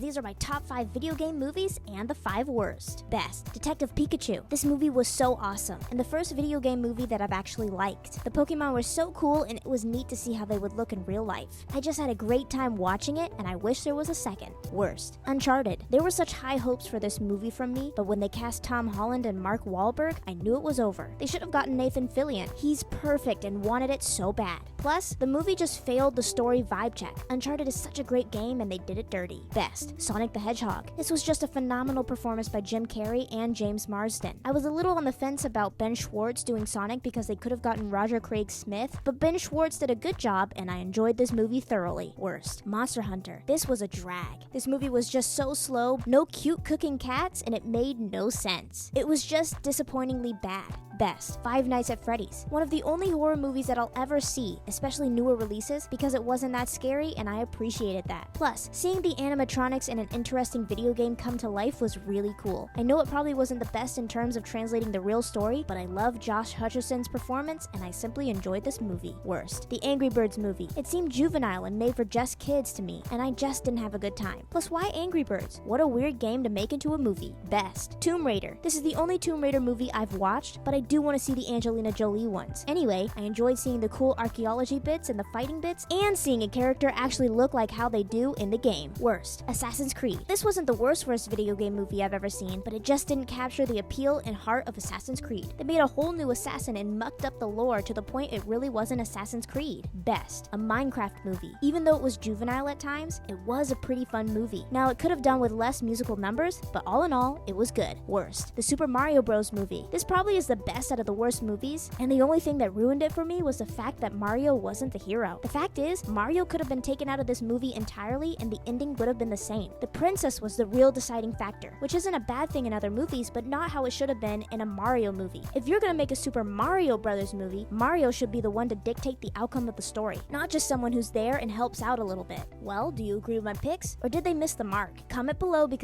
These are my top 5 video game movies and the 5 worst. Best, Detective Pikachu. This movie was so awesome, and the first video game movie that I've actually liked. The Pokemon were so cool, and it was neat to see how they would look in real life. I just had a great time watching it, and I wish there was a second. Worst, Uncharted. There were such high hopes for this movie from me, but when they cast Tom Holland and Mark Wahlberg, I knew it was over. They should have gotten Nathan Fillion. He's perfect and wanted it so bad. Plus, the movie just failed the story vibe check. Uncharted is such a great game, and they did it dirty. Best, Sonic the Hedgehog. This was just a phenomenal performance by Jim Carrey and James Marsden. I was a little on the fence about Ben Schwartz doing Sonic because they could have gotten Roger Craig Smith, but Ben Schwartz did a good job, and I enjoyed this movie thoroughly. Worst, Monster Hunter. This was a drag. This movie was just so slow, no cute cooking cats, and it made no sense. It was just disappointingly bad. Best, Five Nights at Freddy's. One of the only horror movies that I'll ever see, especially newer releases, because it wasn't that scary and I appreciated that. Plus, seeing the animatronics in an interesting video game come to life was really cool. I know it probably wasn't the best in terms of translating the real story, but I love Josh Hutcherson's performance and I simply enjoyed this movie. Worst, the Angry Birds movie. It seemed juvenile and made for just kids to me, and I just didn't have a good time. Plus, why Angry Birds? What a weird game to make into a movie. Best, Tomb Raider. This is the only Tomb Raider movie I've watched, but I do want to see the Angelina Jolie ones. Anyway, I enjoyed seeing the cool archaeology bits and the fighting bits, and seeing a character actually look like how they do in the game. Worst, Assassin's Creed. This wasn't the worst video game movie I've ever seen, but it just didn't capture the appeal and heart of Assassin's Creed. They made a whole new assassin and mucked up the lore to the point it really wasn't Assassin's Creed. Best, a Minecraft movie. Even though it was juvenile at times, it was a pretty fun movie. Now, it could have done with less musical numbers, but all in all, it was good. Worst, the Super Mario Bros. Movie. This probably is the best out of the worst movies, and the only thing that ruined it for me was the fact that Mario wasn't the hero. The fact is, Mario could have been taken out of this movie entirely and the ending would have been the same. The princess was the real deciding factor, which isn't a bad thing in other movies, but not how it should have been in a Mario movie. If you're gonna make a Super Mario Brothers movie, Mario should be the one to dictate the outcome of the story, not just someone who's there and helps out a little bit. Well, do you agree with my picks, or did they miss the mark? Comment below because